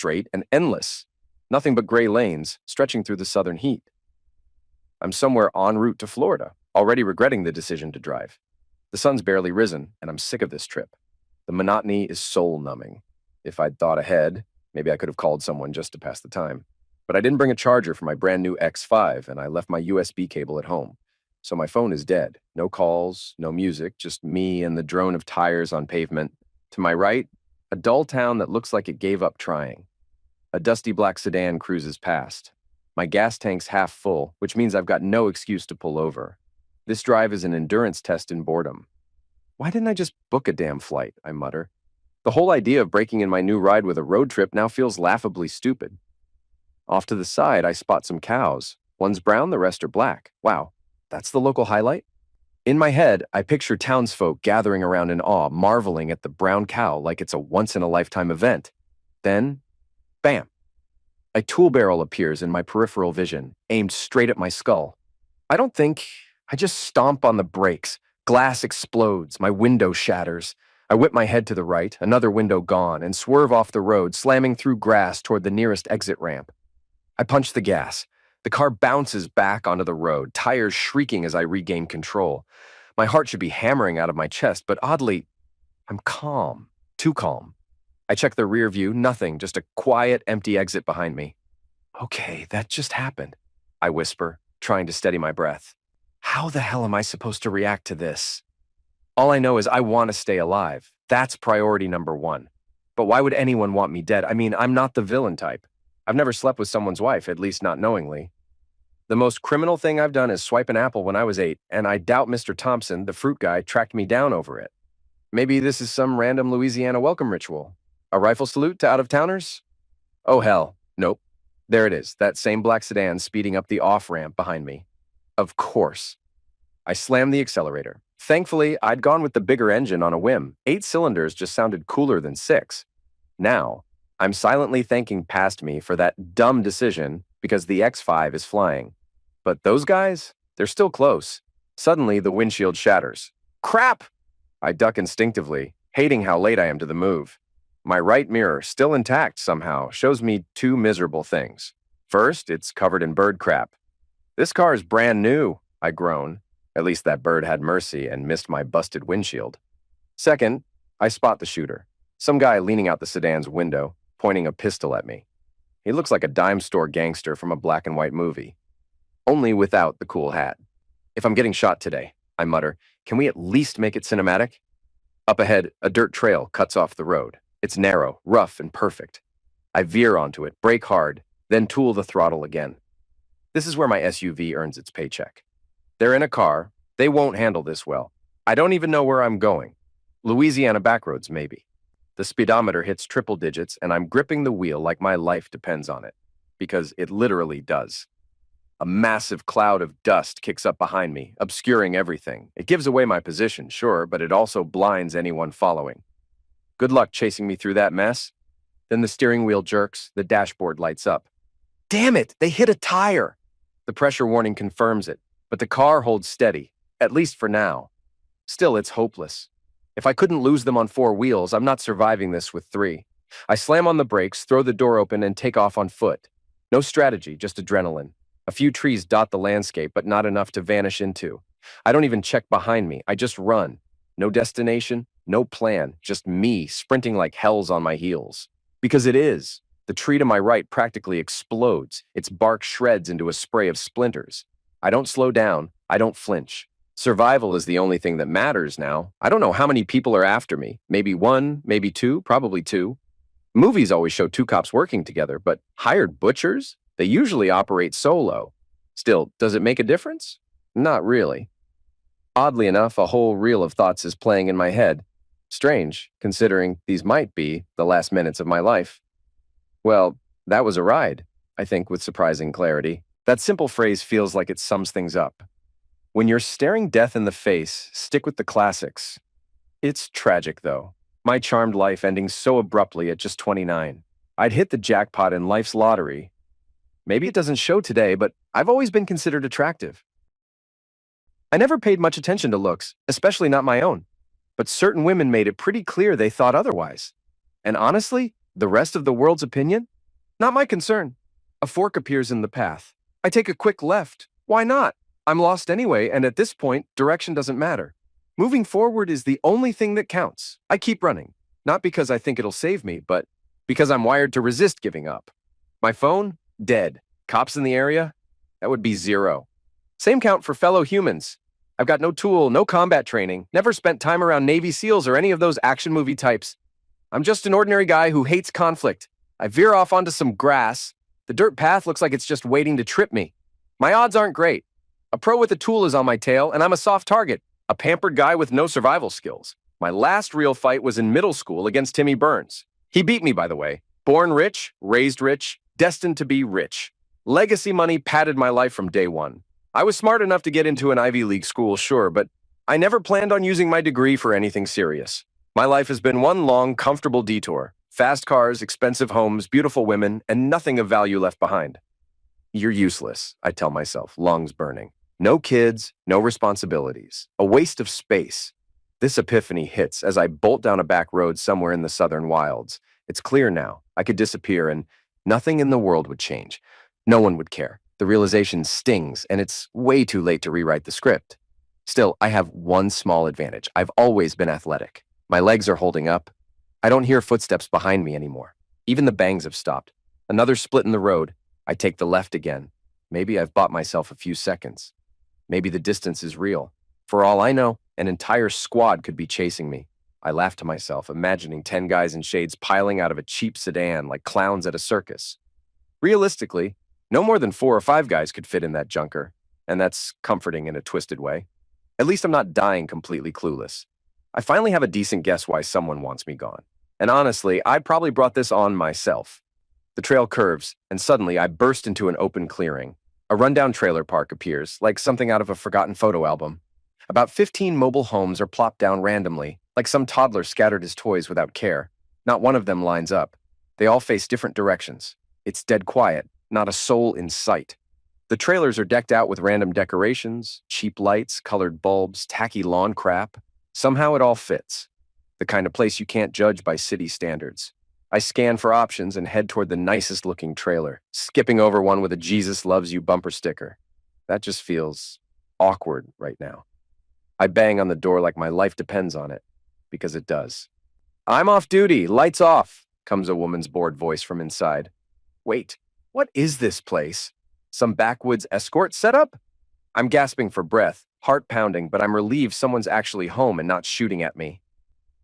straight and endless. Nothing but gray lanes stretching through the southern heat. I'm somewhere en route to Florida, already regretting the decision to drive. The sun's barely risen, and I'm sick of this trip. The monotony is soul-numbing. If I'd thought ahead, maybe I could have called someone just to pass the time. But I didn't bring a charger for my brand new X5, and I left my USB cable at home. So my phone is dead. No calls, no music, just me and the drone of tires on pavement. To my right, a dull town that looks like it gave up trying. A dusty black sedan cruises past. My gas tank's half full, which means I've got no excuse to pull over. This drive is an endurance test in boredom. Why didn't I just book a damn flight? I mutter. The whole idea of breaking in my new ride with a road trip now feels laughably stupid. Off to the side, I spot some cows. One's brown, the rest are black. Wow, that's the local highlight? In my head, I picture townsfolk gathering around in awe, marveling at the brown cow like it's a once-in-a-lifetime event. Then, bam! A tool barrel appears in my peripheral vision, aimed straight at my skull. I just stomp on the brakes. Glass explodes, my window shatters. I whip my head to the right, another window gone, and swerve off the road, slamming through grass toward the nearest exit ramp. I punch the gas. The car bounces back onto the road, tires shrieking as I regain control. My heart should be hammering out of my chest, but oddly, I'm calm. Too calm. I check the rear view, nothing, just a quiet, empty exit behind me. Okay, that just happened, I whisper, trying to steady my breath. How the hell am I supposed to react to this? All I know is I want to stay alive. That's priority number one. But why would anyone want me dead? I mean, I'm not the villain type. I've never slept with someone's wife, at least not knowingly. The most criminal thing I've done is swipe an apple when I was 8, and I doubt Mr. Thompson, the fruit guy, tracked me down over it. Maybe this is some random Louisiana welcome ritual. A rifle salute to out-of-towners? Oh hell, nope. There it is, that same black sedan speeding up the off-ramp behind me. Of course. I slammed the accelerator. Thankfully, I'd gone with the bigger engine on a whim. 8 cylinders just sounded cooler than 6. Now, I'm silently thanking past me for that dumb decision because the X5 is flying. But those guys, they're still close. Suddenly, the windshield shatters. Crap! I duck instinctively, hating how late I am to the move. My right mirror, still intact somehow, shows me 2 miserable things. First, it's covered in bird crap. This car is brand new, I groan. At least that bird had mercy and missed my busted windshield. Second, I spot the shooter. Some guy leaning out the sedan's window, pointing a pistol at me. He looks like a dime store gangster from a black and white movie. Only without the cool hat. If I'm getting shot today, I mutter, can we at least make it cinematic? Up ahead, a dirt trail cuts off the road. It's narrow, rough, and perfect. I veer onto it, brake hard, then tool the throttle again. This is where my SUV earns its paycheck. They're in a car. They won't handle this well. I don't even know where I'm going. Louisiana backroads, maybe. The speedometer hits triple digits, and I'm gripping the wheel like my life depends on it. Because it literally does. A massive cloud of dust kicks up behind me, obscuring everything. It gives away my position, sure, but it also blinds anyone following. Good luck chasing me through that mess. Then the steering wheel jerks, the dashboard lights up. Damn it, they hit a tire! The pressure warning confirms it, but the car holds steady, at least for now. Still, it's hopeless. If I couldn't lose them on 4 wheels, I'm not surviving this with 3. I slam on the brakes, throw the door open, and take off on foot. No strategy, just adrenaline. A few trees dot the landscape, but not enough to vanish into. I don't even check behind me, I just run. No destination, no plan, just me sprinting like hell's on my heels. Because it is. The tree to my right practically explodes. Its bark shreds into a spray of splinters. I don't slow down. I don't flinch. Survival is the only thing that matters now. I don't know how many people are after me. Maybe 1, maybe 2, probably 2. Movies always show 2 cops working together, but hired butchers? They usually operate solo. Still, does it make a difference? Not really. Oddly enough, a whole reel of thoughts is playing in my head. Strange, considering these might be the last minutes of my life. Well, that was a ride, I think with surprising clarity. That simple phrase feels like it sums things up. When you're staring death in the face, stick with the classics. It's tragic, though. My charmed life ending so abruptly at just 29. I'd hit the jackpot in life's lottery. Maybe it doesn't show today, but I've always been considered attractive. I never paid much attention to looks, especially not my own. But certain women made it pretty clear they thought otherwise. And honestly, The rest of the world's opinion? Not my concern. A fork appears in the path. I take a quick left. Why not? I'm lost anyway, and at this point, direction doesn't matter. Moving forward is the only thing that counts. I keep running, not because I think it'll save me, but because I'm wired to resist giving up. My phone? Dead. Cops in the area? That would be 0. Same count for fellow humans. I've got no tool, no combat training, never spent time around Navy SEALs or any of those action movie types. I'm just an ordinary guy who hates conflict. I veer off onto some grass. The dirt path looks like it's just waiting to trip me. My odds aren't great. A pro with a tool is on my tail, and I'm a soft target, a pampered guy with no survival skills. My last real fight was in middle school against Timmy Burns. He beat me, by the way. Born rich, raised rich, destined to be rich. Legacy money padded my life from day one. I was smart enough to get into an Ivy League school, sure, but I never planned on using my degree for anything serious. My life has been one long, comfortable detour. Fast cars, expensive homes, beautiful women, and nothing of value left behind. You're useless, I tell myself, lungs burning. No kids, no responsibilities. A waste of space. This epiphany hits as I bolt down a back road somewhere in the southern wilds. It's clear now. I could disappear and nothing in the world would change. No one would care. The realization stings, and it's way too late to rewrite the script. Still, I have one small advantage. I've always been athletic. My legs are holding up. I don't hear footsteps behind me anymore. Even the bangs have stopped. Another split in the road. I take the left again. Maybe I've bought myself a few seconds. Maybe the distance is real. For all I know, an entire squad could be chasing me. I laugh to myself, imagining 10 guys in shades piling out of a cheap sedan like clowns at a circus. Realistically, no more than 4 or 5 guys could fit in that junker, and that's comforting in a twisted way. At least I'm not dying completely clueless. I finally have a decent guess why someone wants me gone. And honestly, I probably brought this on myself. The trail curves, and suddenly I burst into an open clearing. A rundown trailer park appears, like something out of a forgotten photo album. About 15 mobile homes are plopped down randomly, like some toddler scattered his toys without care. Not one of them lines up. They all face different directions. It's dead quiet, not a soul in sight. The trailers are decked out with random decorations, cheap lights, colored bulbs, tacky lawn crap. Somehow it all fits. The kind of place you can't judge by city standards. I scan for options and head toward the nicest looking trailer, skipping over one with a Jesus loves you bumper sticker. That just feels awkward right now. I bang on the door like my life depends on it, because it does. I'm off duty, lights off, comes a woman's bored voice from inside. Wait, what is this place? Some backwoods escort setup? I'm gasping for breath, heart pounding, but I'm relieved someone's actually home and not shooting at me.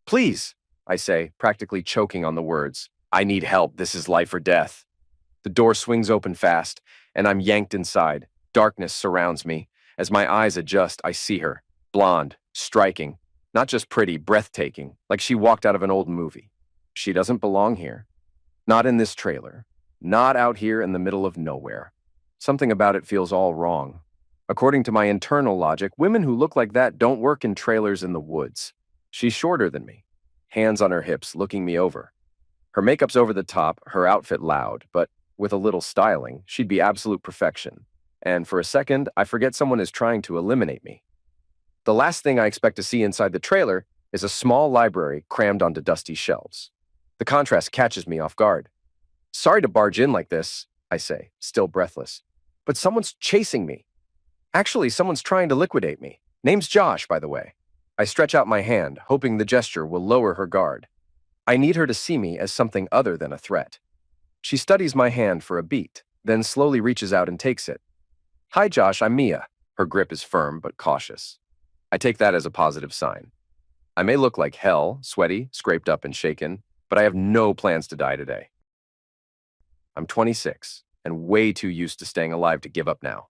Please, I say, practically choking on the words. I need help. This is life or death. The door swings open fast, and I'm yanked inside. Darkness surrounds me. As my eyes adjust, I see her. Blonde, striking, not just pretty, breathtaking, like she walked out of an old movie. She doesn't belong here. Not in this trailer. Not out here in the middle of nowhere. Something about it feels all wrong. According to my internal logic, women who look like that don't work in trailers in the woods. She's shorter than me. Hands on her hips, looking me over. Her makeup's over the top, her outfit loud, but with a little styling, she'd be absolute perfection. And for a second, I forget someone is trying to eliminate me. The last thing I expect to see inside the trailer is a small library crammed onto dusty shelves. The contrast catches me off guard. Sorry to barge in like this, I say, still breathless, but someone's chasing me. Actually, someone's trying to liquidate me. Name's Josh, by the way. I stretch out my hand, hoping the gesture will lower her guard. I need her to see me as something other than a threat. She studies my hand for a beat, then slowly reaches out and takes it. Hi, Josh, I'm Mia. Her grip is firm but cautious. I take that as a positive sign. I may look like hell, sweaty, scraped up and shaken, but I have no plans to die today. I'm 26 and way too used to staying alive to give up now.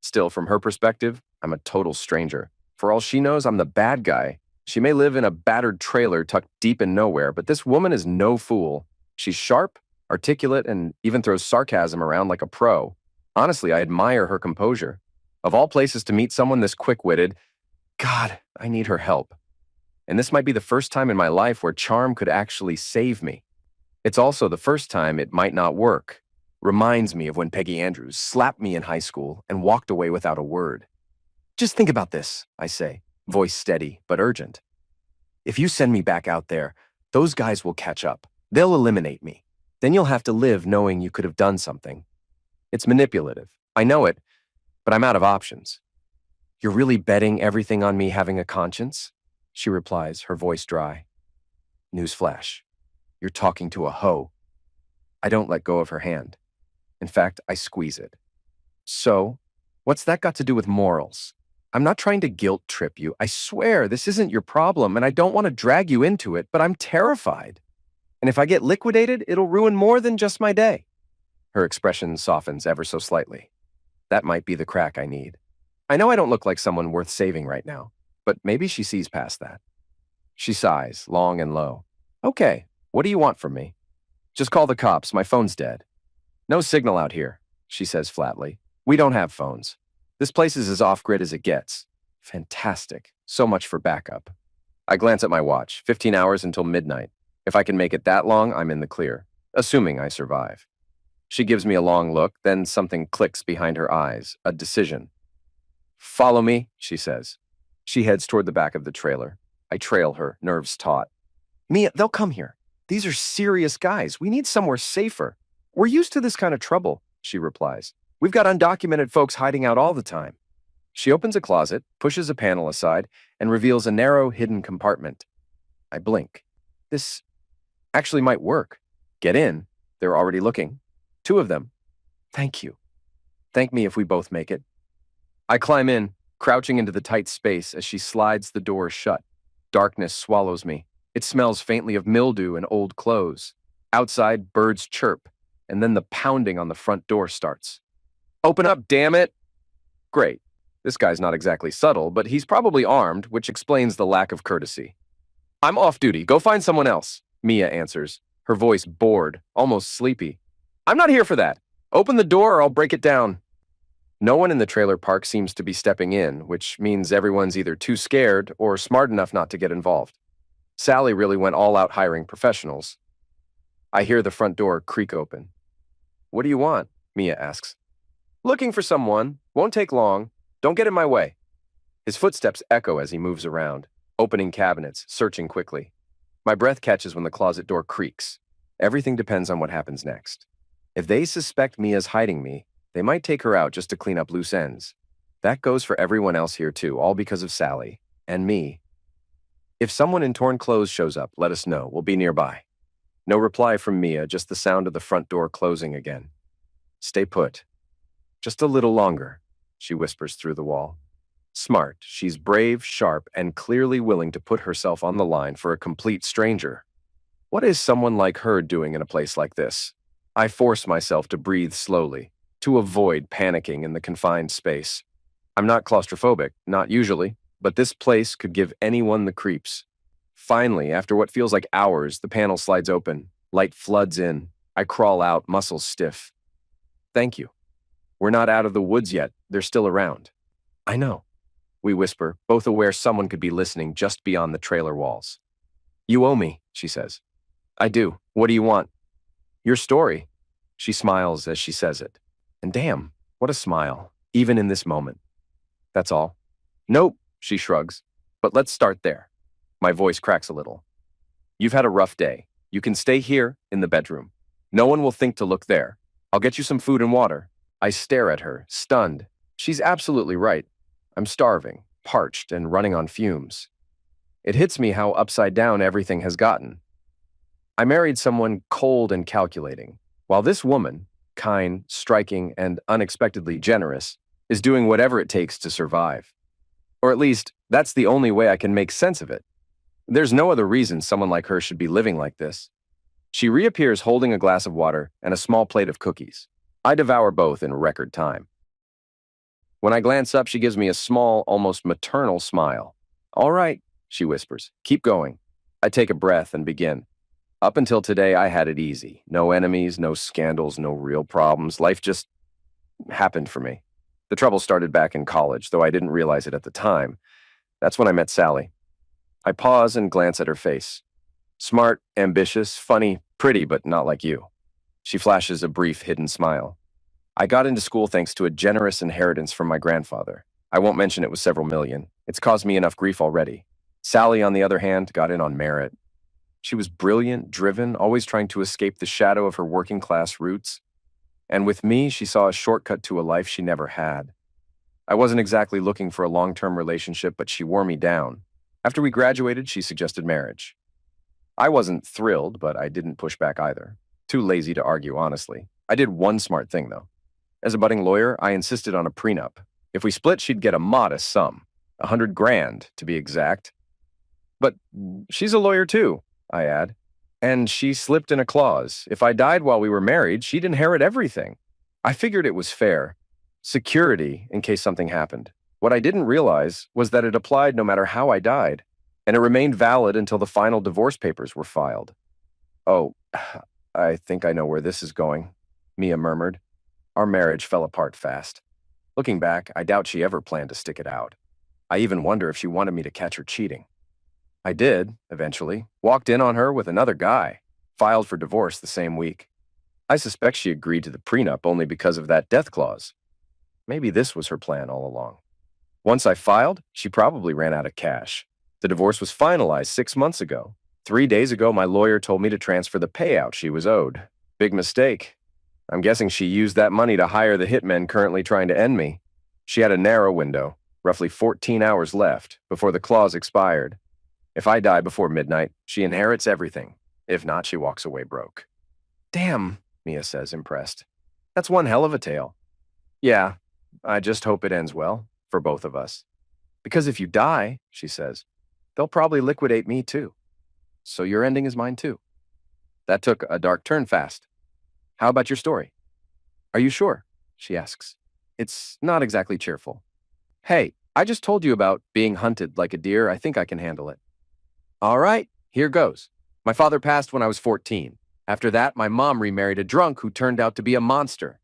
Still, from her perspective, I'm a total stranger. For all she knows, I'm the bad guy. She may live in a battered trailer tucked deep in nowhere, but this woman is no fool. She's sharp, articulate, and even throws sarcasm around like a pro. Honestly, I admire her composure. Of all places to meet someone this quick-witted, God, I need her help. And this might be the first time in my life where charm could actually save me. It's also the first time it might not work. Reminds me of when Peggy Andrews slapped me in high school and walked away without a word. Just think about this, I say, voice steady but urgent. If you send me back out there, those guys will catch up. They'll eliminate me. Then you'll have to live knowing you could have done something. It's manipulative. I know it, but I'm out of options. You're really betting everything on me having a conscience? She replies, her voice dry. Newsflash. You're talking to a hoe. I don't let go of her hand. In fact, I squeeze it. So, what's that got to do with morals? I'm not trying to guilt trip you. I swear this isn't your problem, and I don't want to drag you into it, but I'm terrified. And if I get liquidated, it'll ruin more than just my day. Her expression softens ever so slightly. That might be the crack I need. I know I don't look like someone worth saving right now, but maybe she sees past that. She sighs, long and low. Okay, what do you want from me? Just call the cops, my phone's dead. No signal out here, she says flatly. We don't have phones. This place is as off-grid as it gets. Fantastic. So much for backup. I glance at my watch. 15 hours until midnight. If I can make it that long, I'm in the clear. Assuming I survive. She gives me a long look, then something clicks behind her eyes. A decision. Follow me, she says. She heads toward the back of the trailer. I trail her, nerves taut. Mia, they'll come here. These are serious guys. We need somewhere safer. We're used to this kind of trouble, she replies. We've got undocumented folks hiding out all the time. She opens a closet, pushes a panel aside, and reveals a narrow, hidden compartment. I blink. This actually might work. Get in. They're already looking. 2 of them. Thank you. Thank me if we both make it. I climb in, crouching into the tight space as she slides the door shut. Darkness swallows me. It smells faintly of mildew and old clothes. Outside, birds chirp, and then the pounding on the front door starts. Open up, damn it! Great. This guy's not exactly subtle, but he's probably armed, which explains the lack of courtesy. I'm off duty. Go find someone else, Mia answers, her voice bored, almost sleepy. I'm not here for that. Open the door or I'll break it down. No one in the trailer park seems to be stepping in, which means everyone's either too scared or smart enough not to get involved. Sally really went all out hiring professionals. I hear the front door creak open. What do you want? Mia asks. Looking for someone. Won't take long. Don't get in my way. His footsteps echo as he moves around, opening cabinets, searching quickly. My breath catches when the closet door creaks. Everything depends on what happens next. If they suspect Mia's hiding me, they might take her out just to clean up loose ends. That goes for everyone else here too, all because of Sally. And me. If someone in torn clothes shows up, let us know. We'll be nearby. No reply from Mia, just the sound of the front door closing again. Stay put. Just a little longer, she whispers through the wall. Smart, she's brave, sharp, and clearly willing to put herself on the line for a complete stranger. What is someone like her doing in a place like this? I force myself to breathe slowly, to avoid panicking in the confined space. I'm not claustrophobic, not usually, but this place could give anyone the creeps. Finally, after what feels like hours, the panel slides open. Light floods in. I crawl out, muscles stiff. Thank you. We're not out of the woods yet. They're still around. I know. We whisper, both aware someone could be listening just beyond the trailer walls. You owe me, she says. I do. What do you want? Your story. She smiles as she says it. And damn, what a smile, even in this moment. That's all. Nope, she shrugs. But let's start there. My voice cracks a little. You've had a rough day. You can stay here, in the bedroom. No one will think to look there. I'll get you some food and water. I stare at her, stunned. She's absolutely right. I'm starving, parched, and running on fumes. It hits me how upside down everything has gotten. I married someone cold and calculating, while this woman, kind, striking, and unexpectedly generous, is doing whatever it takes to survive. Or at least, that's the only way I can make sense of it. There's no other reason someone like her should be living like this. She reappears holding a glass of water and a small plate of cookies. I devour both in record time. When I glance up, she gives me a small, almost maternal smile. All right, she whispers. Keep going. I take a breath and begin. Up until today, I had it easy. No enemies, no scandals, no real problems. Life just happened for me. The trouble started back in college, though I didn't realize it at the time. That's when I met Sally. I pause and glance at her face. Smart, ambitious, funny, pretty, but not like you. She flashes a brief, hidden smile. I got into school thanks to a generous inheritance from my grandfather. I won't mention it was several million. It's caused me enough grief already. Sally, on the other hand, got in on merit. She was brilliant, driven, always trying to escape the shadow of her working class roots. And with me, she saw a shortcut to a life she never had. I wasn't exactly looking for a long-term relationship, but she wore me down. After we graduated, she suggested marriage. I wasn't thrilled, but I didn't push back either. Too lazy to argue, honestly. I did one smart thing, though. As a budding lawyer, I insisted on a prenup. If we split, she'd get a modest sum, 100 grand to be exact. But she's a lawyer too, I add. And she slipped in a clause. If I died while we were married, she'd inherit everything. I figured it was fair. Security in case something happened. What I didn't realize was that it applied no matter how I died, and it remained valid until the final divorce papers were filed. Oh, I think I know where this is going, Mia murmured. Our marriage fell apart fast. Looking back, I doubt she ever planned to stick it out. I even wonder if she wanted me to catch her cheating. I did, eventually, walked in on her with another guy, filed for divorce the same week. I suspect she agreed to the prenup only because of that death clause. Maybe this was her plan all along. Once I filed, she probably ran out of cash. The divorce was finalized 6 months ago. 3 days ago, my lawyer told me to transfer the payout she was owed. Big mistake. I'm guessing she used that money to hire the hitmen currently trying to end me. She had a narrow window, roughly 14 hours left, before the clause expired. If I die before midnight, she inherits everything. If not, she walks away broke. Damn, Mia says, impressed. That's one hell of a tale. Yeah, I just hope it ends well, for both of us. Because if you die, she says, they'll probably liquidate me too. So your ending is mine too. That took a dark turn fast. How about your story? Are you sure? She asks. It's not exactly cheerful. Hey, I just told you about being hunted like a deer. I think I can handle it. All right, here goes. My father passed when I was 14. After that, my mom remarried a drunk who turned out to be a monster.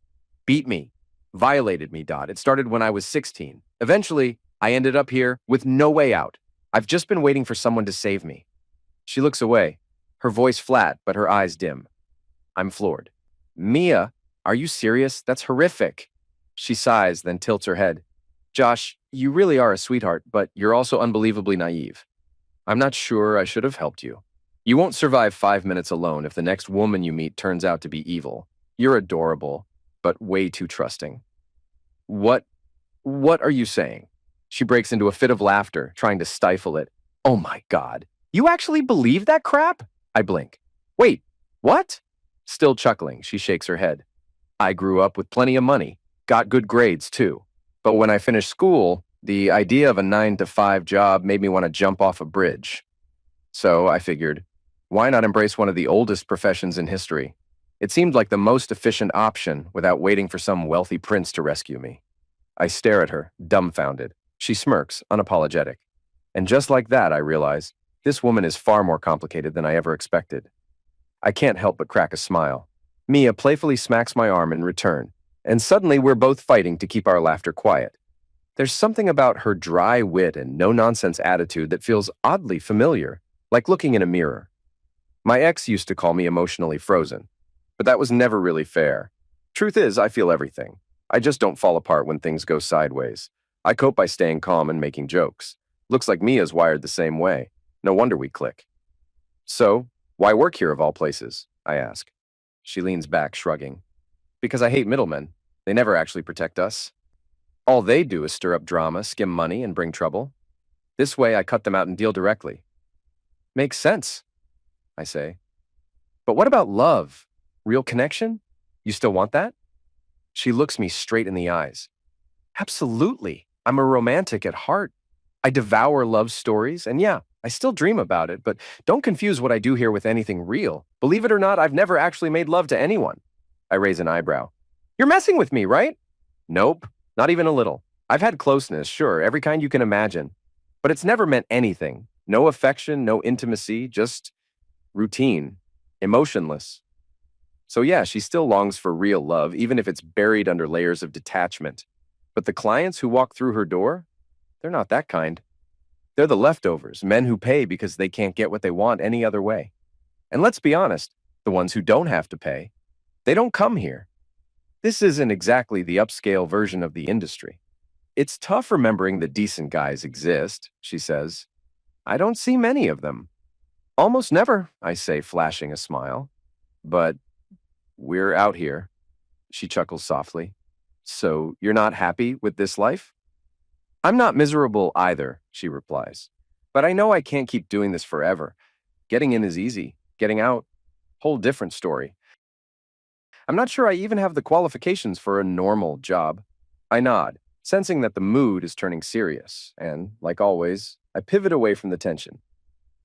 Beat me. Violated me, Dot. It started when I was 16. Eventually, I ended up here with no way out. I've just been waiting for someone to save me. She looks away, her voice flat, but her eyes dim. I'm floored. Mia, are you serious? That's horrific. She sighs, then tilts her head. Josh, you really are a sweetheart, but you're also unbelievably naive. I'm not sure I should have helped you. You won't survive 5 minutes alone if the next woman you meet turns out to be evil. You're adorable, but way too trusting. What are you saying? She breaks into a fit of laughter, trying to stifle it. Oh my God. You actually believe that crap? I blink. Wait, what? Still chuckling, she shakes her head. I grew up with plenty of money, got good grades too. But when I finished school, the idea of a 9-to-5 job made me want to jump off a bridge. So I figured, why not embrace one of the oldest professions in history? It seemed like the most efficient option without waiting for some wealthy prince to rescue me. I stare at her, dumbfounded. She smirks, unapologetic. And just like that, I realize, this woman is far more complicated than I ever expected. I can't help but crack a smile. Mia playfully smacks my arm in return, and suddenly we're both fighting to keep our laughter quiet. There's something about her dry wit and no-nonsense attitude that feels oddly familiar, like looking in a mirror. My ex used to call me emotionally frozen, but that was never really fair. Truth is, I feel everything. I just don't fall apart when things go sideways. I cope by staying calm and making jokes. Looks like Mia's wired the same way. No wonder we click. So, why work here of all places? I ask. She leans back, shrugging. Because I hate middlemen. They never actually protect us. All they do is stir up drama, skim money, and bring trouble. This way, I cut them out and deal directly. Makes sense, I say. But what about love? Real connection? You still want that? She looks me straight in the eyes. Absolutely. I'm a romantic at heart. I devour love stories, and yeah, I still dream about it, but don't confuse what I do here with anything real. Believe it or not, I've never actually made love to anyone. I raise an eyebrow. You're messing with me, right? Nope, not even a little. I've had closeness, sure, every kind you can imagine. But it's never meant anything. No affection, no intimacy, just routine, emotionless. So yeah, she still longs for real love, even if it's buried under layers of detachment. But the clients who walk through her door, they're not that kind. They're the leftovers, men who pay because they can't get what they want any other way. And let's be honest, the ones who don't have to pay, they don't come here. This isn't exactly the upscale version of the industry. It's tough remembering that decent guys exist, she says. I don't see many of them. Almost never, I say, flashing a smile. But we're out here. She chuckles softly. So you're not happy with this life? I'm not miserable either, she replies. But I know I can't keep doing this forever. Getting in is easy. Getting out, whole different story. I'm not sure I even have the qualifications for a normal job. I nod, sensing that the mood is turning serious, and, like always, I pivot away from the tension.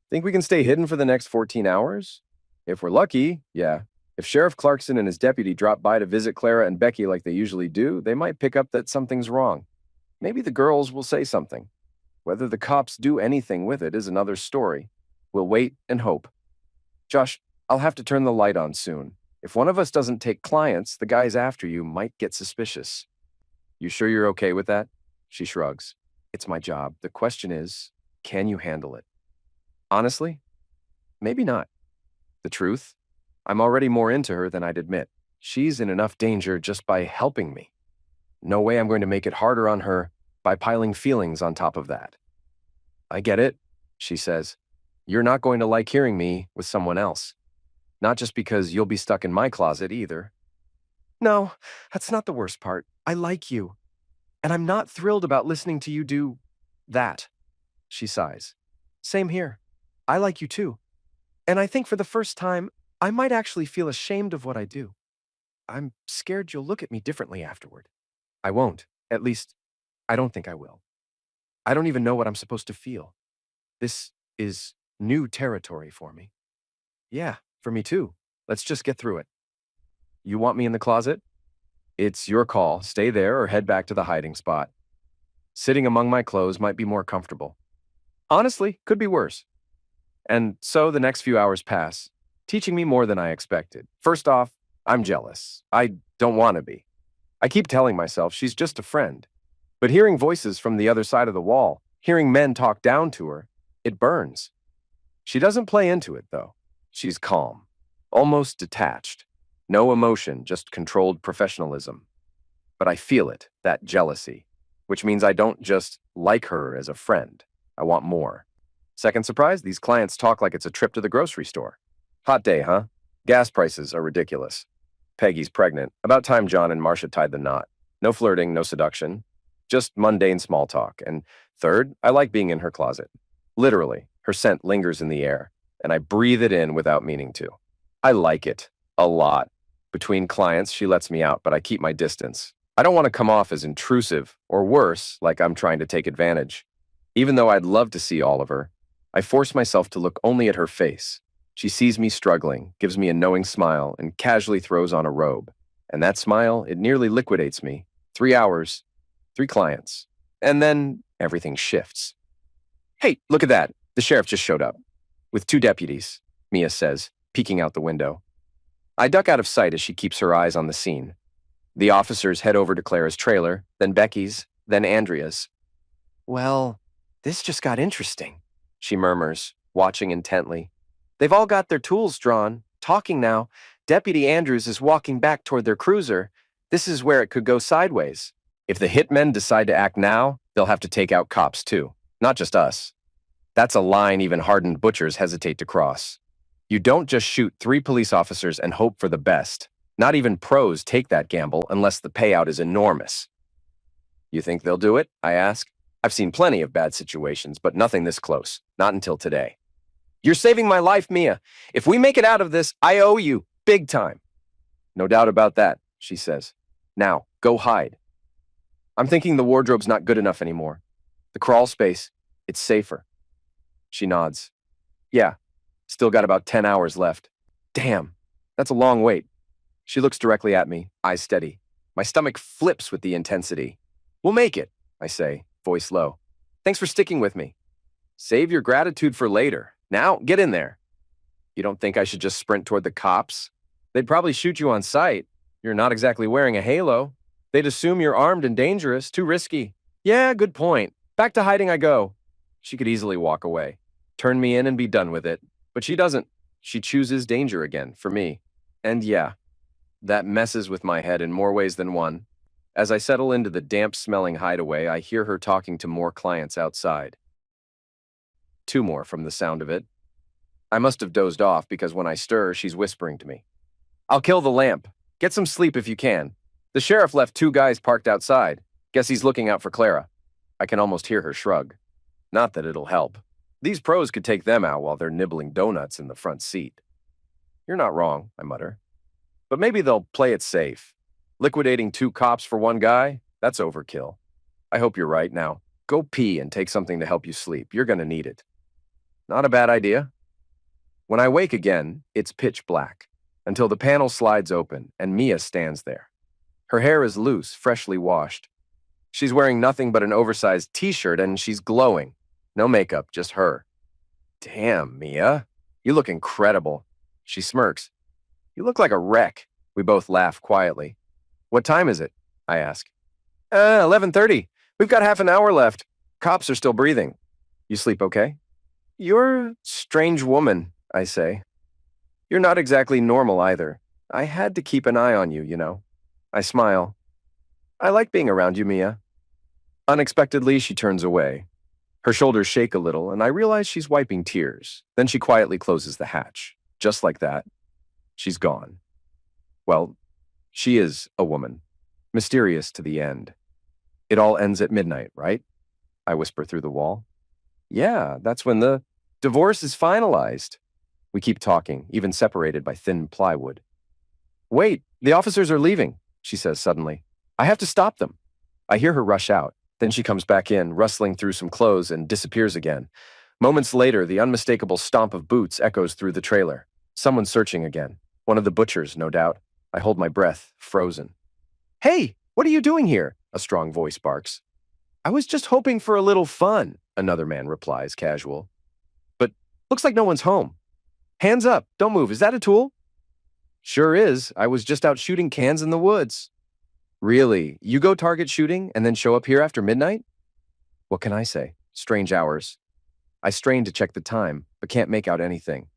Think we can stay hidden for the next 14 hours? If we're lucky, yeah. If Sheriff Clarkson and his deputy drop by to visit Clara and Becky like they usually do, they might pick up that something's wrong. Maybe the girls will say something. Whether the cops do anything with it is another story. We'll wait and hope. Josh, I'll have to turn the light on soon. If one of us doesn't take clients, the guys after you might get suspicious. You sure you're okay with that? She shrugs. It's my job. The question is, can you handle it? Honestly, maybe not. The truth? I'm already more into her than I'd admit. She's in enough danger just by helping me. No way I'm going to make it harder on her by piling feelings on top of that. I get it, she says. You're not going to like hearing me with someone else. Not just because you'll be stuck in my closet either. No, that's not the worst part. I like you. And I'm not thrilled about listening to you do that. She sighs. Same here. I like you too. And I think for the first time, I might actually feel ashamed of what I do. I'm scared you'll look at me differently afterward. I won't. At least, I don't think I will. I don't even know what I'm supposed to feel. This is new territory for me. Yeah, for me too. Let's just get through it. You want me in the closet? It's your call. Stay there or head back to the hiding spot. Sitting among my clothes might be more comfortable. Honestly, could be worse. And so the next few hours pass, teaching me more than I expected. First off, I'm jealous. I don't want to be. I keep telling myself she's just a friend. But hearing voices from the other side of the wall, hearing men talk down to her, it burns. She doesn't play into it, though. She's calm, almost detached. No emotion, just controlled professionalism. But I feel it, that jealousy, which means I don't just like her as a friend. I want more. Second surprise, these clients talk like it's a trip to the grocery store. Hot day, huh? Gas prices are ridiculous. Peggy's pregnant. About time John and Marcia tied the knot. No flirting, no seduction. Just mundane small talk. And third, I like being in her closet. Literally, her scent lingers in the air, and I breathe it in without meaning to. I like it. A lot. Between clients, she lets me out, but I keep my distance. I don't want to come off as intrusive, or worse, like I'm trying to take advantage. Even though I'd love to see all of her, I force myself to look only at her face. She sees me struggling, gives me a knowing smile, and casually throws on a robe. And that smile, it nearly liquidates me. 3 hours, 3 clients. And then everything shifts. Hey, look at that. The sheriff just showed up. With 2 deputies, Mia says, peeking out the window. I duck out of sight as she keeps her eyes on the scene. The officers head over to Clara's trailer, then Becky's, then Andrea's. Well, this just got interesting, she murmurs, watching intently. They've all got their tools drawn, talking now. Deputy Andrews is walking back toward their cruiser. This is where it could go sideways. If the hitmen decide to act now, they'll have to take out cops too, not just us. That's a line even hardened butchers hesitate to cross. You don't just shoot 3 police officers and hope for the best. Not even pros take that gamble unless the payout is enormous. You think they'll do it? I ask. I've seen plenty of bad situations, but nothing this close. Not until today. You're saving my life, Mia. If we make it out of this, I owe you, big time. No doubt about that, she says. Now, go hide. I'm thinking the wardrobe's not good enough anymore. The crawl space, it's safer. She nods. Yeah, still got about 10 hours left. Damn, that's a long wait. She looks directly at me, eyes steady. My stomach flips with the intensity. We'll make it, I say, voice low. Thanks for sticking with me. Save your gratitude for later. Now, get in there. You don't think I should just sprint toward the cops? They'd probably shoot you on sight. You're not exactly wearing a halo. They'd assume you're armed and dangerous, too risky. Yeah, good point. Back to hiding I go. She could easily walk away, turn me in and be done with it. But she doesn't. She chooses danger again, for me. And yeah, that messes with my head in more ways than one. As I settle into the damp-smelling hideaway, I hear her talking to more clients outside. 2 more from the sound of it. I must have dozed off because when I stir, she's whispering to me. I'll kill the lamp. Get some sleep if you can. The sheriff left 2 guys parked outside. Guess he's looking out for Clara. I can almost hear her shrug. Not that it'll help. These pros could take them out while they're nibbling donuts in the front seat. You're not wrong, I mutter. But maybe they'll play it safe. Liquidating 2 cops for 1 guy? That's overkill. I hope you're right. Now, go pee and take something to help you sleep. You're going to need it. Not a bad idea. When I wake again, it's pitch black, until the panel slides open and Mia stands there. Her hair is loose, freshly washed. She's wearing nothing but an oversized t-shirt and she's glowing. No makeup, just her. Damn, Mia. You look incredible. She smirks. You look like a wreck. We both laugh quietly. What time is it? I ask. 11:30. We've got half an hour left. Cops are still breathing. You sleep okay? You're a strange woman, I say. You're not exactly normal either. I had to keep an eye on you, you know. I smile. I like being around you, Mia. Unexpectedly, she turns away. Her shoulders shake a little, and I realize she's wiping tears. Then she quietly closes the hatch. Just like that, she's gone. Well, she is a woman. Mysterious to the end. It all ends at midnight, right? I whisper through the wall. Yeah, that's when the divorce is finalized. We keep talking, even separated by thin plywood. Wait, the officers are leaving, she says suddenly. I have to stop them. I hear her rush out. Then she comes back in, rustling through some clothes, and disappears again. Moments later, the unmistakable stomp of boots echoes through the trailer. Someone's searching again. One of the butchers, no doubt. I hold my breath, frozen. Hey, what are you doing here? A strong voice barks. I was just hoping for a little fun, another man replies, casual. But looks like no one's home. Hands up, don't move. Is that a tool? Sure is. I was just out shooting cans in the woods. Really? You go target shooting and then show up here after midnight? What can I say? Strange hours. I strain to check the time, but can't make out anything.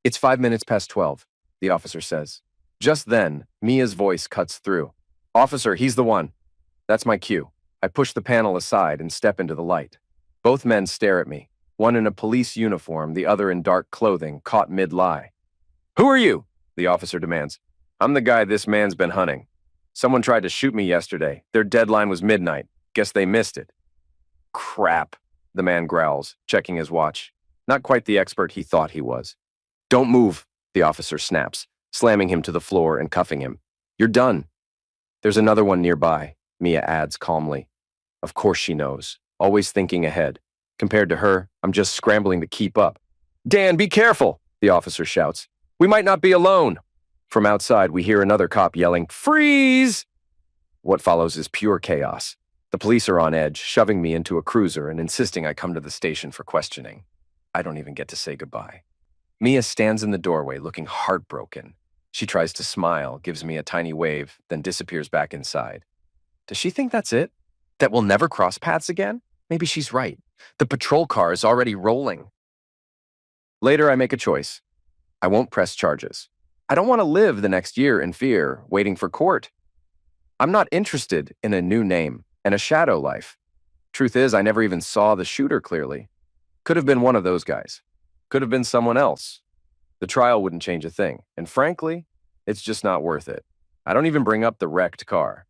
It's 5 minutes past 12, the officer says. Just then, Mia's voice cuts through. Officer, he's the one. That's my cue. I push the panel aside and step into the light. Both men stare at me, one in a police uniform, the other in dark clothing, caught mid-lie. Who are you? The officer demands. I'm the guy this man's been hunting. Someone tried to shoot me yesterday. Their deadline was midnight. Guess they missed it. Crap, the man growls, checking his watch. Not quite the expert he thought he was. Don't move, the officer snaps, slamming him to the floor and cuffing him. You're done. There's another one nearby, Mia adds calmly. Of course she knows, always thinking ahead. Compared to her, I'm just scrambling to keep up. Dan, be careful, the officer shouts. We might not be alone. From outside, we hear another cop yelling, Freeze! What follows is pure chaos. The police are on edge, shoving me into a cruiser and insisting I come to the station for questioning. I don't even get to say goodbye. Mia stands in the doorway looking heartbroken. She tries to smile, gives me a tiny wave, then disappears back inside. Does she think that's it? That we'll never cross paths again? Maybe she's right. The patrol car is already rolling. Later, I make a choice. I won't press charges. I don't want to live the next year in fear, waiting for court. I'm not interested in a new name and a shadow life. Truth is, I never even saw the shooter clearly. Could have been one of those guys. Could have been someone else. The trial wouldn't change a thing, and frankly, it's just not worth it. I don't even bring up the wrecked car.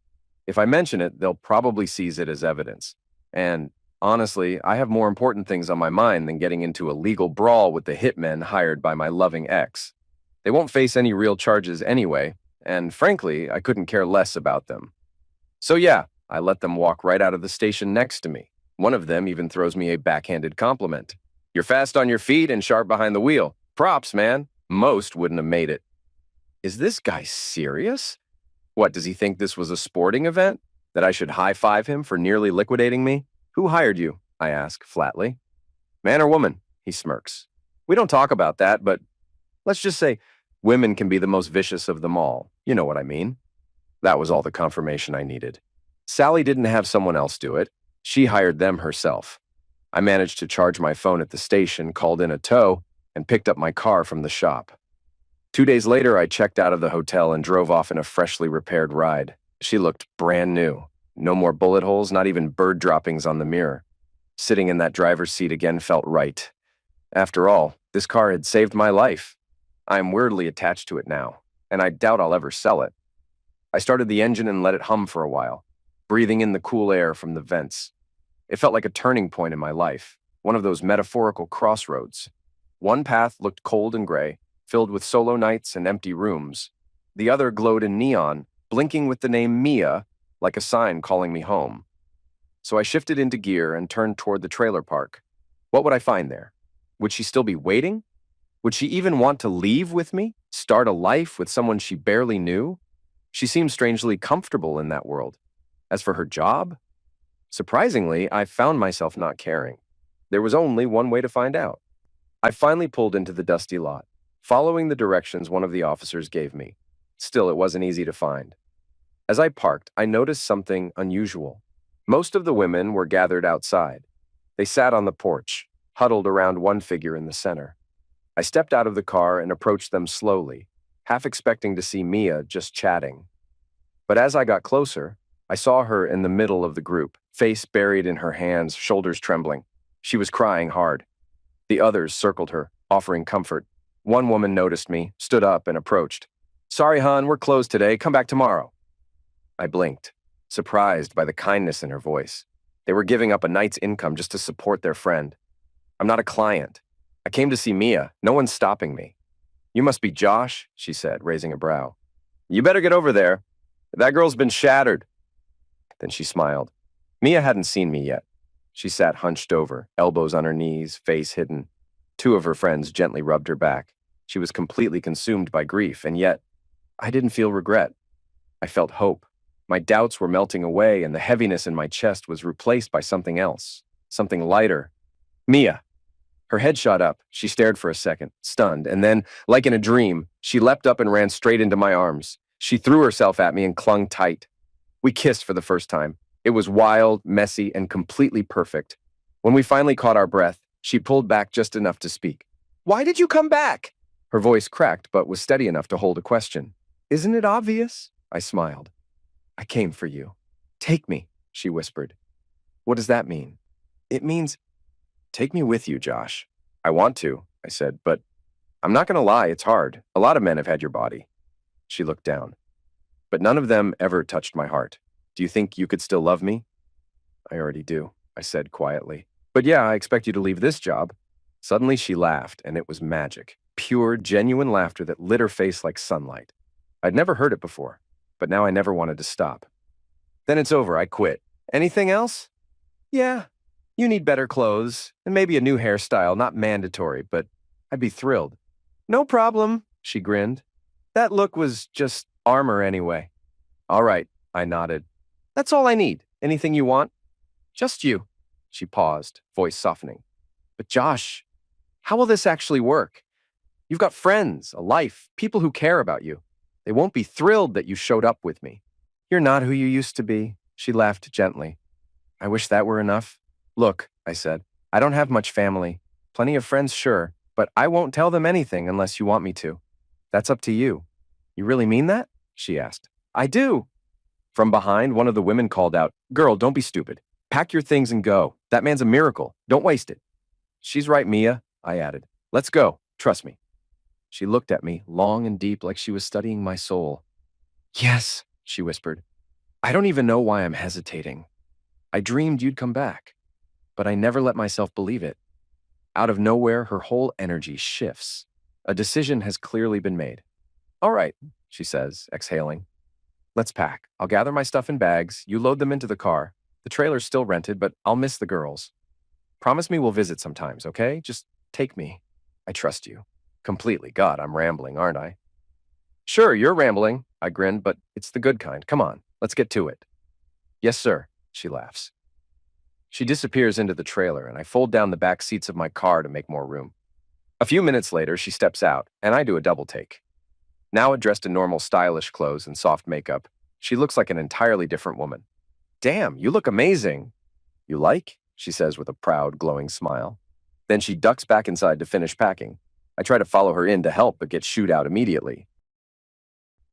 If I mention it, they'll probably seize it as evidence. And honestly, I have more important things on my mind than getting into a legal brawl with the hitmen hired by my loving ex. They won't face any real charges anyway, and frankly, I couldn't care less about them. So yeah, I let them walk right out of the station next to me. One of them even throws me a backhanded compliment. You're fast on your feet and sharp behind the wheel. Props, man. Most wouldn't have made it. Is this guy serious? What, does he think this was a sporting event? That I should high-five him for nearly liquidating me? Who hired you? I ask, flatly. Man or woman? He smirks. We don't talk about that, but let's just say women can be the most vicious of them all. You know what I mean. That was all the confirmation I needed. Sally didn't have someone else do it. She hired them herself. I managed to charge my phone at the station, called in a tow, and picked up my car from the shop. 2 days later, I checked out of the hotel and drove off in a freshly repaired ride. She looked brand new. No more bullet holes, not even bird droppings on the mirror. Sitting in that driver's seat again felt right. After all, This car had saved my life. I am weirdly attached to it now, and I doubt I'll ever sell it. I started the engine and let it hum for a while, breathing in the cool air from the vents. It felt like a turning point in my life, one of those metaphorical crossroads. One path looked cold and gray, filled with solo nights and empty rooms. The other glowed in neon, blinking with the name Mia, like a sign calling me home. So I shifted into gear and turned toward the trailer park. What would I find there? Would she still be waiting? Would she even want to leave with me, start a life with someone she barely knew? She seemed strangely comfortable in that world. As for her job, surprisingly, I found myself not caring. There was only one way to find out. I finally pulled into the dusty lot, following the directions one of the officers gave me. Still, it wasn't easy to find. As I parked, I noticed something unusual. Most of the women were gathered outside. They sat on the porch, huddled around one figure in the center. I stepped out of the car and approached them slowly, half expecting to see Mia just chatting. But as I got closer, I saw her in the middle of the group, face buried in her hands, shoulders trembling. She was crying hard. The others circled her, offering comfort. One woman noticed me, stood up, and approached. "Sorry, hon, we're closed today. Come back tomorrow." I blinked, surprised by the kindness in her voice. They were giving up a night's income just to support their friend. "I'm not a client. I came to see Mia. No one's stopping me." "You must be Josh," she said, raising a brow. "You better get over there. That girl's been shattered." Then she smiled. Mia hadn't seen me yet. She sat hunched over, elbows on her knees, face hidden. Two of her friends gently rubbed her back. She was completely consumed by grief, and yet I didn't feel regret. I felt hope. My doubts were melting away, and the heaviness in my chest was replaced by something else, something lighter. "Mia." Her head shot up. She stared for a second, stunned, and then, like in a dream, she leapt up and ran straight into my arms. She threw herself at me and clung tight. We kissed for the first time. It was wild, messy, and completely perfect. When we finally caught our breath, she pulled back just enough to speak. "Why did you come back?" Her voice cracked, but was steady enough to hold a question. "Isn't it obvious?" I smiled. "I came for you. Take me," she whispered. "What does that mean?" "It means, take me with you, Josh." "I want to," I said, "but I'm not going to lie, it's hard. A lot of men have had your body." She looked down. "But none of them ever touched my heart. Do you think you could still love me?" "I already do," I said quietly. "But yeah, I expect you to leave this job." Suddenly she laughed, and it was magic. Pure, genuine laughter that lit her face like sunlight. I'd never heard it before, but now I never wanted to stop. "Then it's over, I quit. Anything else?" "Yeah, you need better clothes, and maybe a new hairstyle, not mandatory, but I'd be thrilled." "No problem," she grinned. "That look was just armor anyway." "All right," I nodded. "That's all I need. Anything you want?" "Just you." She paused, voice softening. "But Josh, how will this actually work? You've got friends, a life, people who care about you. They won't be thrilled that you showed up with me." "You're not who you used to be," she laughed gently. "I wish that were enough." "Look," I said, "I don't have much family. Plenty of friends, sure, but I won't tell them anything unless you want me to. That's up to you." "You really mean that?" she asked. "I do." From behind, one of the women called out, "Girl, don't be stupid. Pack your things and go. That man's a miracle. Don't waste it." "She's right, Mia," I added. "Let's go. Trust me." She looked at me, long and deep, like she was studying my soul. "Yes," she whispered. "I don't even know why I'm hesitating. I dreamed you'd come back, but I never let myself believe it." Out of nowhere, her whole energy shifts. A decision has clearly been made. "All right," she says, exhaling. "Let's pack. I'll gather my stuff in bags. You load them into the car. The trailer's still rented, but I'll miss the girls. Promise me we'll visit sometimes, okay? Just take me. I trust you." Completely. God, I'm rambling, aren't I? "Sure, you're rambling," I grinned, "but it's the good kind. Come on, let's get to it." "Yes, sir," she laughs. She disappears into the trailer, and I fold down the back seats of my car to make more room. A few minutes later, she steps out, and I do a double take. Now dressed in normal stylish clothes and soft makeup, she looks like an entirely different woman. "Damn, you look amazing." "You like?" she says with a proud, glowing smile. Then she ducks back inside to finish packing. I try to follow her in to help, but get shooed out immediately.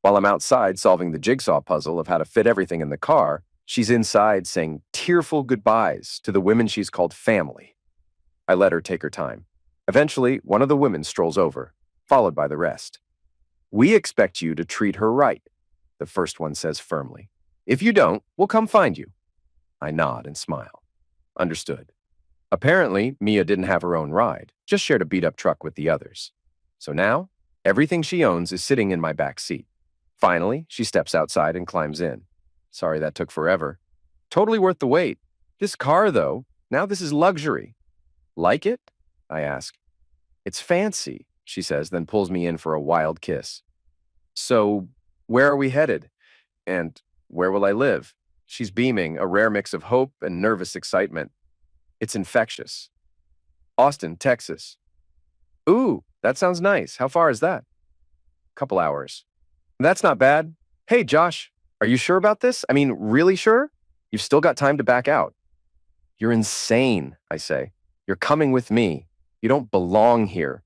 While I'm outside solving the jigsaw puzzle of how to fit everything in the car, she's inside saying tearful goodbyes to the women she's called family. I let her take her time. Eventually, one of the women strolls over, followed by the rest. "We expect you to treat her right," the first one says firmly. "If you don't, we'll come find you." I nod and smile. Understood. Apparently, Mia didn't have her own ride, just shared a beat-up truck with the others. So now, everything she owns is sitting in my back seat. Finally, she steps outside and climbs in. Sorry that took forever. Totally worth the wait. This car, though, now this is luxury. Like it? I ask. It's fancy, she says, then pulls me in for a wild kiss. So, where are we headed? And where will I live? She's beaming, a rare mix of hope and nervous excitement. It's infectious. Austin, Texas. Ooh, that sounds nice. How far is that? Couple hours. That's not bad. Hey, Josh, are you sure about this? I mean, really sure? You've still got time to back out. You're insane, I say. You're coming with me. You don't belong here.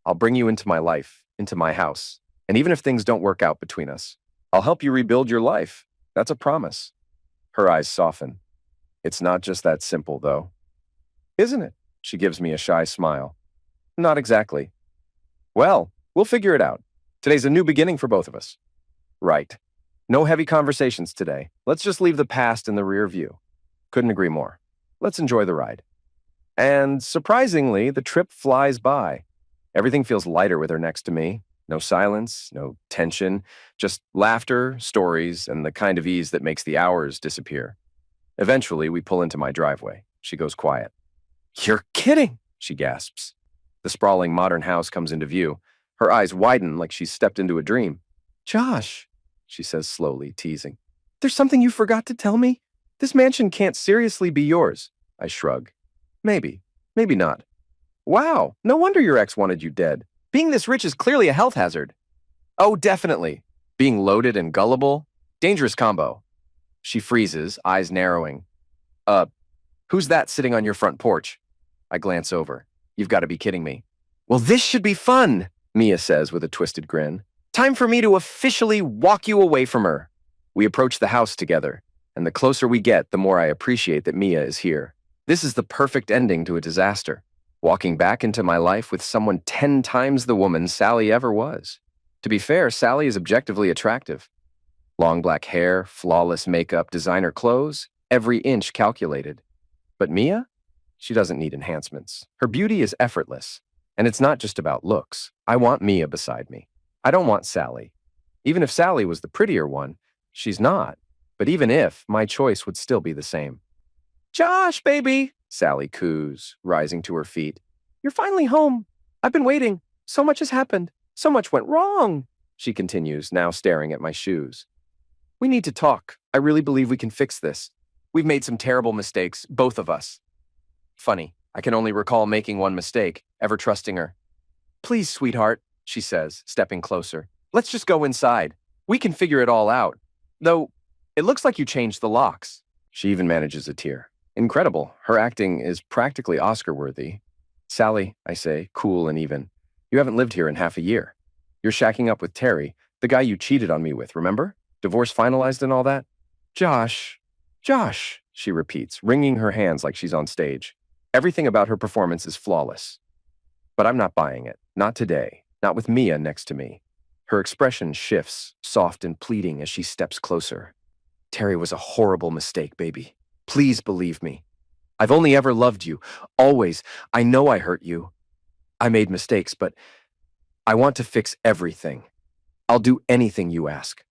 I'll bring you into my life, into my house. And even if things don't work out between us, I'll help you rebuild your life. That's a promise. Her eyes soften. It's not just that simple, though. Isn't it? She gives me a shy smile. Not exactly. Well, we'll figure it out. Today's a new beginning for both of us. Right. No heavy conversations today. Let's just leave the past in the rear view. Couldn't agree more. Let's enjoy the ride. And surprisingly, the trip flies by. Everything feels lighter with her next to me. No silence, no tension, just laughter, stories, and the kind of ease that makes the hours disappear. Eventually, we pull into my driveway. She goes quiet. You're kidding, she gasps. The sprawling modern house comes into view. Her eyes widen like she's stepped into a dream. Josh, she says slowly, teasing. There's something you forgot to tell me? This mansion can't seriously be yours. I shrug. Maybe, maybe not. Wow, no wonder your ex wanted you dead. Being this rich is clearly a health hazard. Oh, definitely. Being loaded and gullible? Dangerous combo. She freezes, eyes narrowing. Who's that sitting on your front porch? I glance over. You've got to be kidding me. Well, this should be fun, Mia says with a twisted grin. Time for me to officially walk you away from her. We approach the house together, and the closer we get, the more I appreciate that Mia is here. This is the perfect ending to a disaster. Walking back into my life with someone 10 times the woman Sally ever was. To be fair, Sally is objectively attractive. Long black hair, flawless makeup, designer clothes, every inch calculated. But Mia? She doesn't need enhancements. Her beauty is effortless. And it's not just about looks. I want Mia beside me. I don't want Sally. Even if Sally was the prettier one, she's not. But even if, my choice would still be the same. Josh, baby, Sally coos, rising to her feet. You're finally home. I've been waiting. So much has happened. So much went wrong, she continues, now staring at my shoes. We need to talk. I really believe we can fix this. We've made some terrible mistakes, both of us. Funny, I can only recall making one mistake, ever trusting her. Please, sweetheart, she says, stepping closer. Let's just go inside. We can figure it all out. Though, it looks like you changed the locks. She even manages a tear. Incredible. Her acting is practically Oscar-worthy. Sally, I say, cool and even. You haven't lived here in half a year. You're shacking up with Terry, the guy you cheated on me with, remember? Divorce finalized and all that? Josh, she repeats, wringing her hands like she's on stage. Everything about her performance is flawless. But I'm not buying it. Not today. Not with Mia next to me. Her expression shifts, soft and pleading as she steps closer. Terry was a horrible mistake, baby. Please believe me. I've only ever loved you. Always. I know I hurt you. I made mistakes, but I want to fix everything. I'll do anything you ask.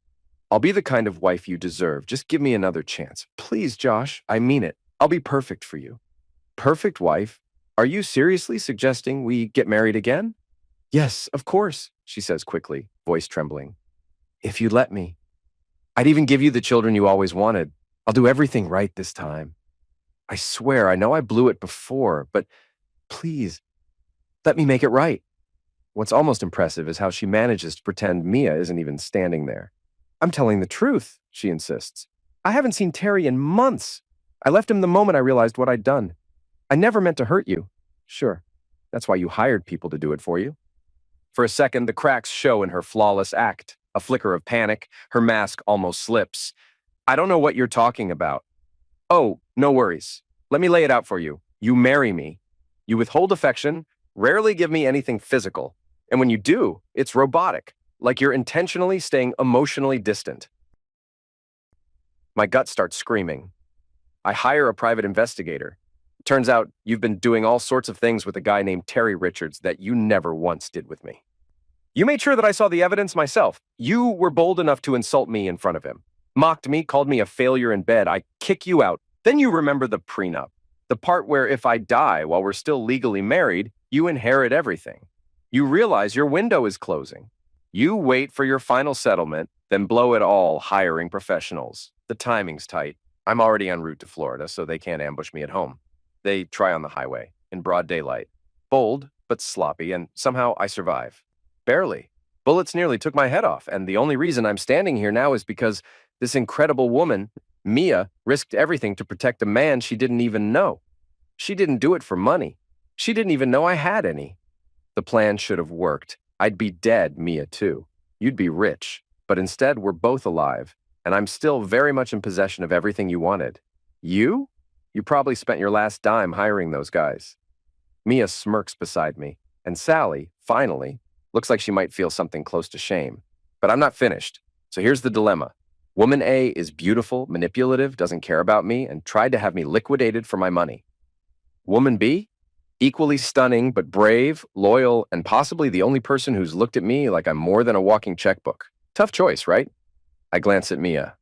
I'll be the kind of wife you deserve. Just give me another chance. Please, Josh, I mean it. I'll be perfect for you. Perfect wife? Are you seriously suggesting we get married again? Yes, of course, she says quickly, voice trembling. If you'd let me. I'd even give you the children you always wanted. I'll do everything right this time. I swear, I know I blew it before, but please, let me make it right. What's almost impressive is how she manages to pretend Mia isn't even standing there. I'm telling the truth, she insists. I haven't seen Terry in months. I left him the moment I realized what I'd done. I never meant to hurt you. Sure, that's why you hired people to do it for you. For a second, the cracks show in her flawless act. A flicker of panic, her mask almost slips. I don't know what you're talking about. Oh, no worries. Let me lay it out for you. You marry me. You withhold affection, Rarely give me anything physical. And when you do, it's robotic, like you're intentionally staying emotionally distant. My gut starts screaming. I hire a private investigator. Turns out you've been doing all sorts of things with a guy named Terry Richards that you never once did with me. You made sure that I saw the evidence myself. You were bold enough to insult me in front of him. Mocked me, called me a failure in bed. I kick you out. Then you remember the prenup. The part where if I die while we're still legally married, you inherit everything. You realize your window is closing. You wait for your final settlement, then blow it all hiring professionals. The timing's tight. I'm already en route to Florida, so they can't ambush me at home. They try on the highway, in broad daylight. Bold, but sloppy, and somehow I survive. Barely. Bullets nearly took my head off, and the only reason I'm standing here now is because this incredible woman, Mia, risked everything to protect a man she didn't even know. She didn't do it for money. She didn't even know I had any. The plan should have worked. I'd be dead, Mia, too. You'd be rich. But instead, we're both alive, and I'm still very much in possession of everything you wanted. You? You probably spent your last dime hiring those guys. Mia smirks beside me, and Sally, finally, looks like she might feel something close to shame. But I'm not finished. So here's the dilemma. Woman A is beautiful, manipulative, doesn't care about me, and tried to have me liquidated for my money. Woman B? Equally stunning, but brave, loyal, and possibly the only person who's looked at me like I'm more than a walking checkbook. Tough choice, right? I glance at Mia.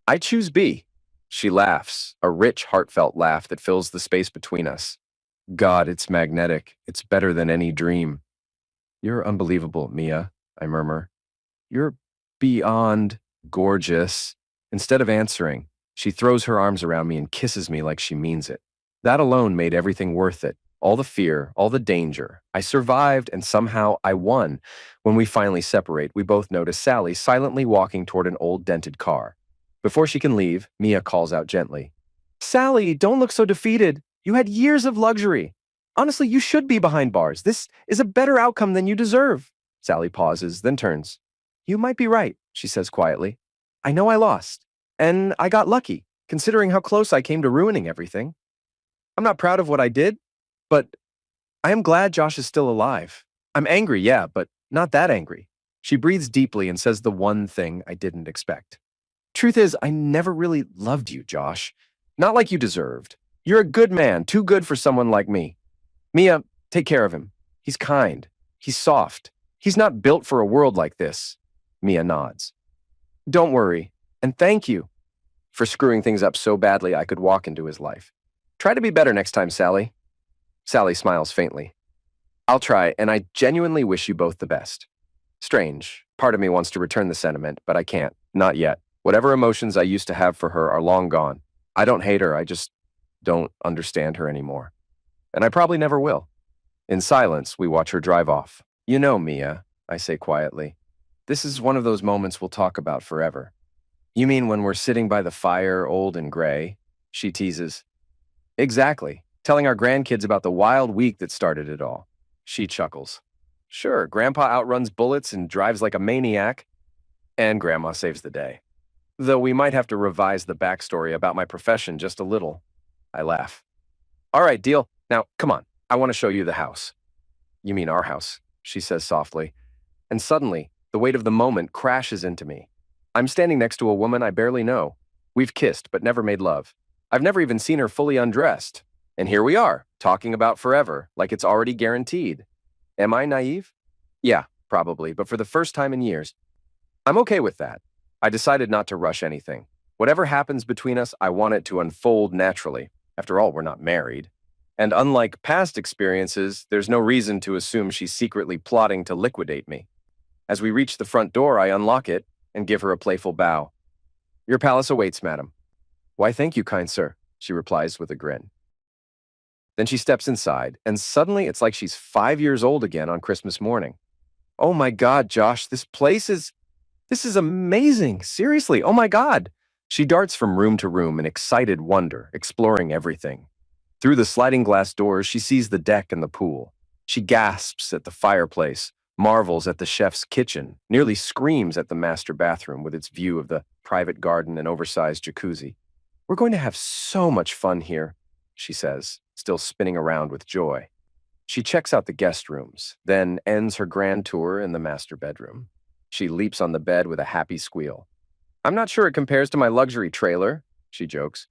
I choose B. She laughs, a rich, heartfelt laugh that fills the space between us. God, it's magnetic. It's better than any dream. You're unbelievable, Mia, I murmur. You're beyond gorgeous. Instead of answering, she throws her arms around me and kisses me like she means it. That alone made everything worth it. All the fear, all the danger. I survived, and somehow I won. When we finally separate, we both notice Sally silently walking toward an old dented car. Before she can leave, Mia calls out gently. Sally, don't look so defeated. You had years of luxury. Honestly, you should be behind bars. This is a better outcome than you deserve. Sally pauses, then turns. You might be right, she says quietly. I know I lost. And I got lucky, considering how close I came to ruining everything. I'm not proud of what I did, but I am glad Josh is still alive. I'm angry, yeah, but not that angry. She breathes deeply and says the one thing I didn't expect. Truth is, I never really loved you, Josh. Not like you deserved. You're a good man, too good for someone like me. Mia, take care of him. He's kind. He's soft. He's not built for a world like this. Mia nods. Don't worry, and thank you for screwing things up so badly I could walk into his life. Try to be better next time, Sally. Sally smiles faintly. I'll try, and I genuinely wish you both the best. Strange. Part of me wants to return the sentiment, but I can't. Not yet. Whatever emotions I used to have for her are long gone. I don't hate her, I just don't understand her anymore. And I probably never will. In silence, we watch her drive off. You know, Mia, I say quietly, this is one of those moments we'll talk about forever. You mean when we're sitting by the fire, old and gray? She teases. Exactly. Telling our grandkids about the wild week that started it all. She chuckles. Sure, Grandpa outruns bullets and drives like a maniac, and Grandma saves the day. Though we might have to revise the backstory about my profession just a little. I laugh. All right, deal. Now, come on. I want to show you the house. You mean our house, she says softly. And suddenly, the weight of the moment crashes into me. I'm standing next to a woman I barely know. We've kissed, but never made love. I've never even seen her fully undressed. And here we are, talking about forever, like it's already guaranteed. Am I naive? Yeah, probably, but for the first time in years. I'm okay with that. I decided not to rush anything. Whatever happens between us, I want it to unfold naturally. After all, we're not married. And unlike past experiences, there's no reason to assume she's secretly plotting to liquidate me. As we reach the front door, I unlock it and give her a playful bow. Your palace awaits, madam. Why, thank you, kind sir, she replies with a grin. Then she steps inside, and suddenly it's like she's 5 years old again on Christmas morning. Oh my God, Josh, this is amazing. Seriously, oh my God. She darts from room to room in excited wonder, exploring everything. Through the sliding glass doors, she sees the deck and the pool. She gasps at the fireplace, marvels at the chef's kitchen, nearly screams at the master bathroom with its view of the private garden and oversized jacuzzi. We're going to have so much fun here, she says, still spinning around with joy. She checks out the guest rooms, then ends her grand tour in the master bedroom. She leaps on the bed with a happy squeal. I'm not sure it compares to my luxury trailer, she jokes.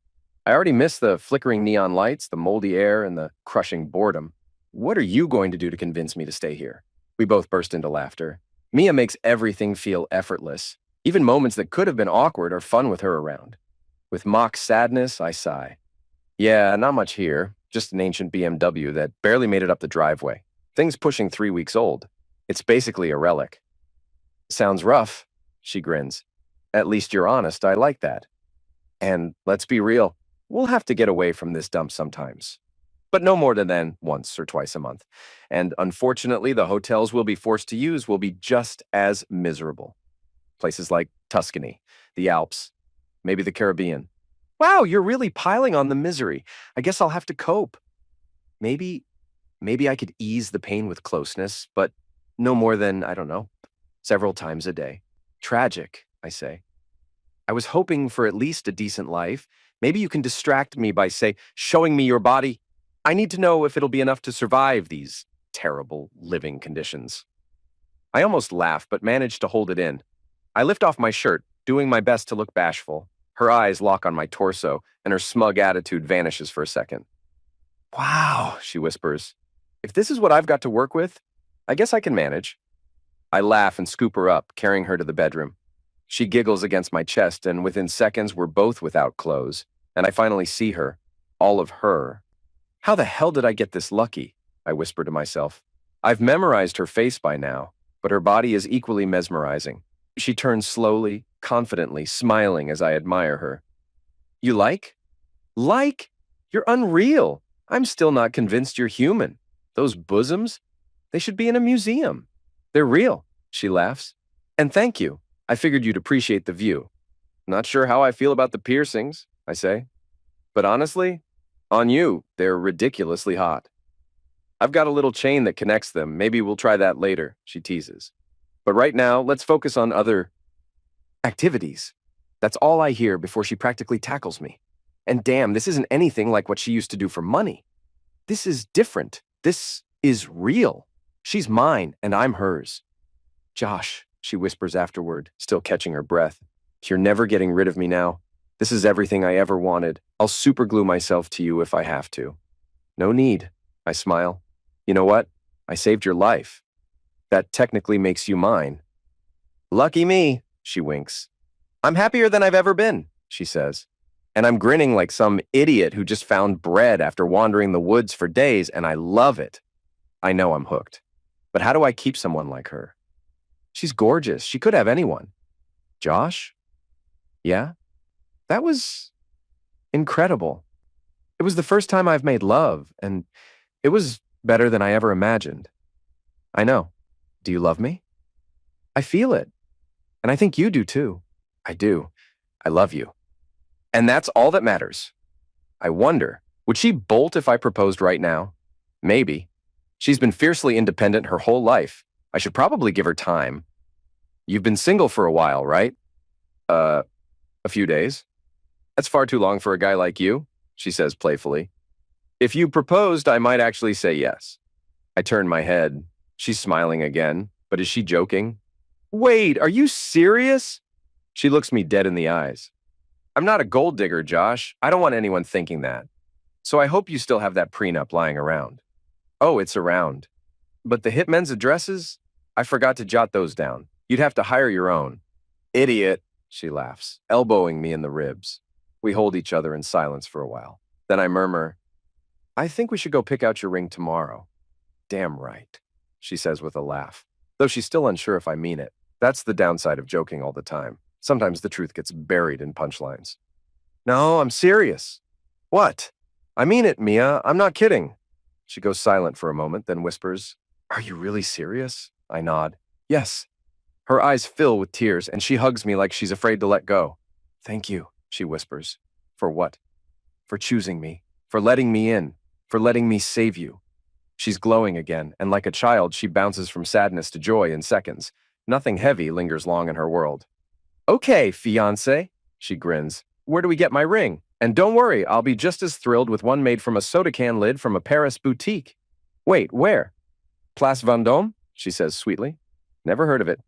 I already miss the flickering neon lights, the moldy air, and the crushing boredom. What are you going to do to convince me to stay here? We both burst into laughter. Mia makes everything feel effortless. Even moments that could have been awkward are fun with her around. With mock sadness, I sigh. Yeah, not much here. Just an ancient BMW that barely made it up the driveway. Thing's pushing 3 weeks old. It's basically a relic. Sounds rough, she grins. At least you're honest, I like that. And let's be real, we'll have to get away from this dump sometimes. But no more than once or twice a month. And unfortunately, the hotels we'll be forced to use will be just as miserable. Places like Tuscany, the Alps, maybe the Caribbean. Wow, you're really piling on the misery. I guess I'll have to cope. Maybe I could ease the pain with closeness, but no more than, I don't know, several times a day. Tragic, I say. I was hoping for at least a decent life. Maybe you can distract me by, say, showing me your body. I need to know if it'll be enough to survive these terrible living conditions. I almost laugh, but manage to hold it in. I lift off my shirt, doing my best to look bashful. Her eyes lock on my torso, and her smug attitude vanishes for a second. Wow, she whispers. If this is what I've got to work with, I guess I can manage. I laugh and scoop her up, carrying her to the bedroom. She giggles against my chest, and within seconds, we're both without clothes, and I finally see her, all of her. How the hell did I get this lucky? I whisper to myself. I've memorized her face by now, but her body is equally mesmerizing. She turns slowly, confidently, smiling as I admire her. You like? Like? You're unreal. I'm still not convinced you're human. Those bosoms? They should be in a museum. They're real, she laughs. And thank you. I figured you'd appreciate the view. Not sure how I feel about the piercings, I say. But honestly, on you, they're ridiculously hot. I've got a little chain that connects them. Maybe we'll try that later, she teases. But right now, let's focus on other activities. That's all I hear before she practically tackles me. And damn, this isn't anything like what she used to do for money. This is different. This is real. She's mine, and I'm hers. Josh, she whispers afterward, still catching her breath. You're never getting rid of me now. This is everything I ever wanted. I'll superglue myself to you if I have to. No need, I smile. You know what? I saved your life. That technically makes you mine. Lucky me, she winks. I'm happier than I've ever been, she says. And I'm grinning like some idiot who just found bread after wandering the woods for days, and I love it. I know I'm hooked. But how do I keep someone like her? She's gorgeous. She could have anyone. Josh? Yeah? That was incredible. It was the first time I've made love, and it was better than I ever imagined. I know. Do you love me? I feel it. And I think you do too. I do. I love you. And that's all that matters. I wonder, would she bolt if I proposed right now? Maybe. She's been fiercely independent her whole life. I should probably give her time. You've been single for a while, right? A few days. That's far too long for a guy like you, she says playfully. If you proposed, I might actually say yes. I turn my head. She's smiling again, but is she joking? Wait, are you serious? She looks me dead in the eyes. I'm not a gold digger, Josh. I don't want anyone thinking that. So I hope you still have that prenup lying around. Oh, it's around. But the hitmen's addresses? I forgot to jot those down. You'd have to hire your own. Idiot, she laughs, elbowing me in the ribs. We hold each other in silence for a while. Then I murmur, I think we should go pick out your ring tomorrow. Damn right, she says with a laugh, though she's still unsure if I mean it. That's the downside of joking all the time. Sometimes the truth gets buried in punchlines. No, I'm serious. What? I mean it, Mia. I'm not kidding. She goes silent for a moment, then whispers, Are you really serious? I nod. Yes. Her eyes fill with tears, and she hugs me like she's afraid to let go. Thank you, she whispers. For what? For choosing me, for letting me in, for letting me save you. She's glowing again, and like a child, she bounces from sadness to joy in seconds. Nothing heavy lingers long in her world. Okay, fiancé, she grins. Where do we get my ring? And don't worry, I'll be just as thrilled with one made from a soda can lid from a Paris boutique. Wait, where? Place Vendôme? She says sweetly. Never heard of it.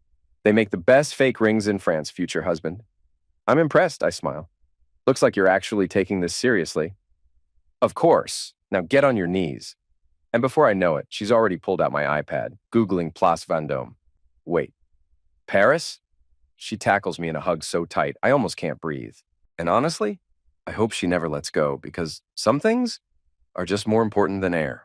They make the best fake rings in France, future husband. I'm impressed, I smile. Looks like you're actually taking this seriously. Of course. Now get on your knees. And before I know it, she's already pulled out my iPad, Googling Place Vendôme. Wait, Paris? She tackles me in a hug so tight, I almost can't breathe. And honestly, I hope she never lets go because some things are just more important than air.